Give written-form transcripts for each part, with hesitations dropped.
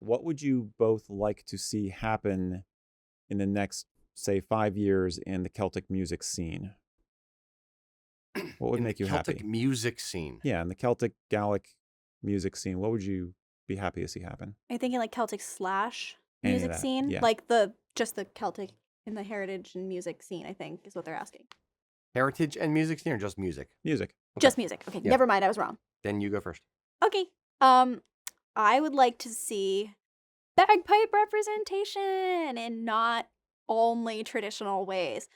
what would you both like to see happen in the next, say, 5 years in the Celtic music scene? What would In the make you Celtic happy? music scene. Yeah, in the Celtic Gaelic music scene, what would you be happy to see happen? Are you thinking like Celtic slash Any of music that? scene? Yeah. Like just the Celtic in the heritage and music scene, I think, is what they're asking. Heritage and music scene or just music? Music. Okay. Just music. Okay, Yeah. never mind, I was wrong. Then you go first. Okay. I would like to see bagpipe representation in not only traditional ways.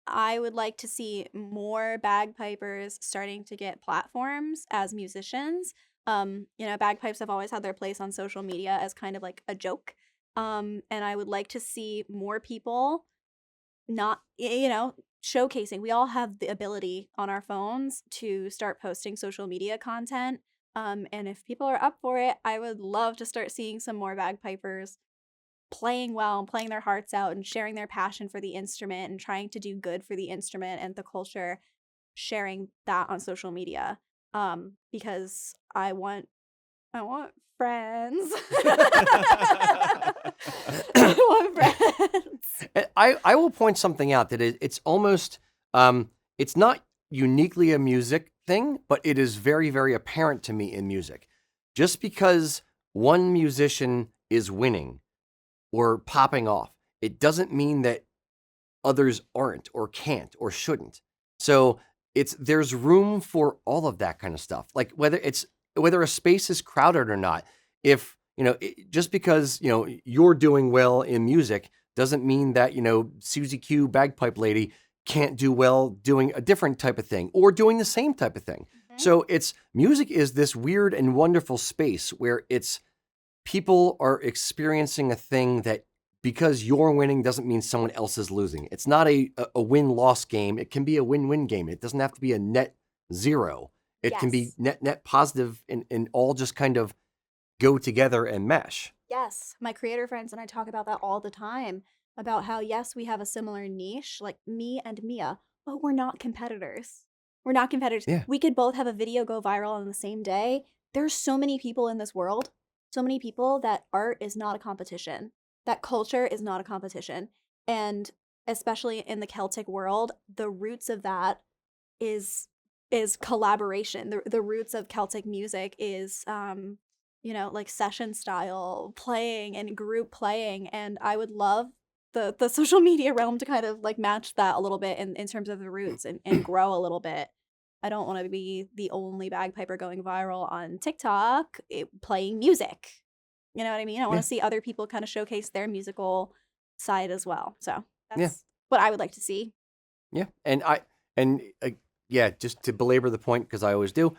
I would like to see more bagpipers starting to get platforms as musicians. Bagpipes have always had their place on social media as kind of like a joke. And I would like to see more people not, showcasing. We all have the ability on our phones to start posting social media content. And if people are up for it, I would love to start seeing some more bagpipers playing well and playing their hearts out and sharing their passion for the instrument and trying to do good for the instrument and the culture, sharing that on social media. Because I want friends. I want friends. I will point something out that it's almost it's not uniquely a music thing, but it is very, very apparent to me in music. Just because one musician is winning or popping off, it doesn't mean that others aren't or can't or shouldn't. So there's room for all of that kind of stuff. Like whether a space is crowded or not. If just because you're doing well in music doesn't mean that Susie Q bagpipe lady can't do well doing a different type of thing or doing the same type of thing. Mhm. So music is this weird and wonderful space where people are experiencing a thing that because you're winning doesn't mean someone else is losing. It's not a win-loss game. It can be a win-win game. It doesn't have to be a net zero. It can be Yes. net positive and all just kind of go together and mesh. Yes, my creator friends and I talk about that all the time about how, yes, we have a similar niche, like me and Mia, but we're not competitors. We're not competitors. Yeah. We could both have a video go viral on the same day. There's so many people in this world, so many people that art is not a competition, that culture is not a competition. And especially in the Celtic world, the roots of that is collaboration. The roots of Celtic music is like session style playing and group playing, and I would love the social media realm to kind of like match that a little bit in terms of the roots and grow a little bit. I don't want to be the only bagpiper going viral on TikTok playing music. You know what I mean? I want Yeah. to see other people kind of showcase their musical side as well. So Yeah. that's what I would like to see. Yeah. Just to belabor the point, because I always do,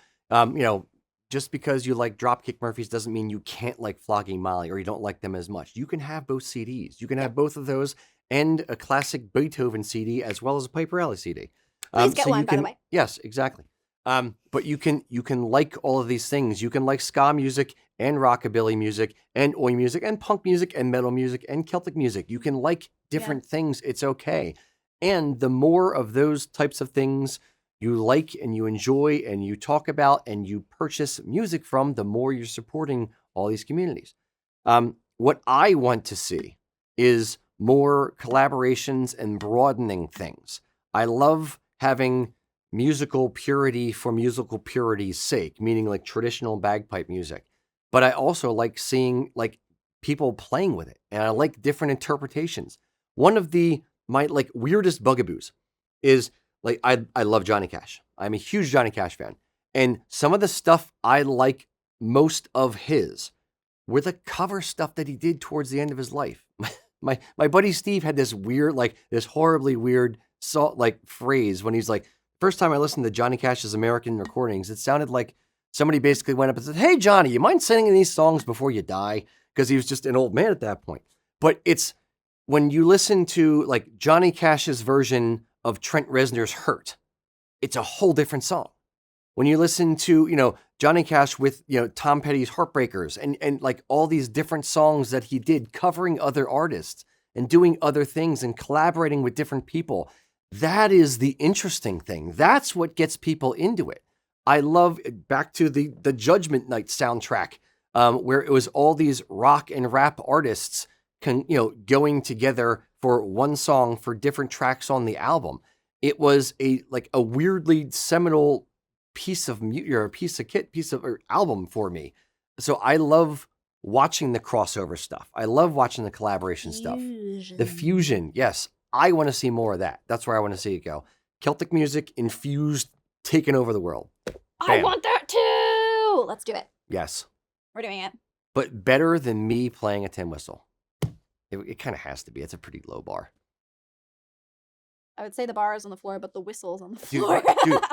just because you like Dropkick Murphys doesn't mean you can't like Flogging Molly or you don't like them as much. You can have both CDs. You can have both of those and a classic Beethoven CD as well as a Piper Alley CD. Please get one, by the way. Yes, exactly. But you can like all of these things. You can like ska music and rockabilly music and oi music and punk music and metal music and Celtic music. You can like different things. It's okay. And the more of those types of things you like and you enjoy and you talk about and you purchase music from, the more you're supporting all these communities. What I want to see is more collaborations and broadening things. I love having musical purity for musical purity's sake, meaning like traditional bagpipe music. But I also like seeing like people playing with it, and I like different interpretations. One of my like weirdest bugaboos is like I love Johnny Cash. I'm a huge Johnny Cash fan. And some of the stuff I like most of his were the cover stuff that he did towards the end of his life. My buddy Steve had this weird, like this horribly weird phrase when he's like, first time I listened to Johnny Cash's American recordings, it sounded like somebody basically went up and said, "Hey Johnny, you mind singing these songs before you die?" Because he was just an old man at that point. But it's when you listen to like Johnny Cash's version of Trent Reznor's Hurt, it's a whole different song. When you listen to, Johnny Cash with, Tom Petty's Heartbreakers and like all these different songs that he did covering other artists and doing other things and collaborating with different people, that is the interesting thing. That's what gets people into it. I love, back to the Judgment Night soundtrack, where it was all these rock and rap artists going together for one song for different tracks on the album. It was a weirdly seminal piece of music, or a piece of kit, or album for me. So I love watching the crossover stuff. I love watching the collaboration stuff. The fusion, yes. I want to see more of that. That's where I want to see it go. Celtic music infused, taking over the world. I Bam. want that too. Let's do it. Yes. We're doing it. But better than me playing a tin whistle. It kind of has to be. It's a pretty low bar. I would say the bar is on the floor, but the whistle's on the Dude, floor.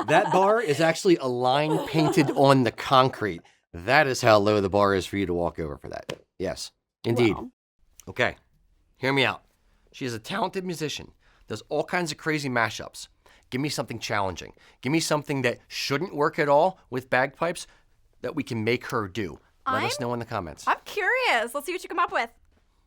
that bar is actually a line painted on the concrete. That is how low the bar is for you to walk over for that. Yes, indeed. Wow. Okay, hear me out. She is a talented musician, does all kinds of crazy mashups. Give me something challenging. Give me something that shouldn't work at all with bagpipes that we can make her do. Let us know in the comments. I'm curious. Let's see what you come up with.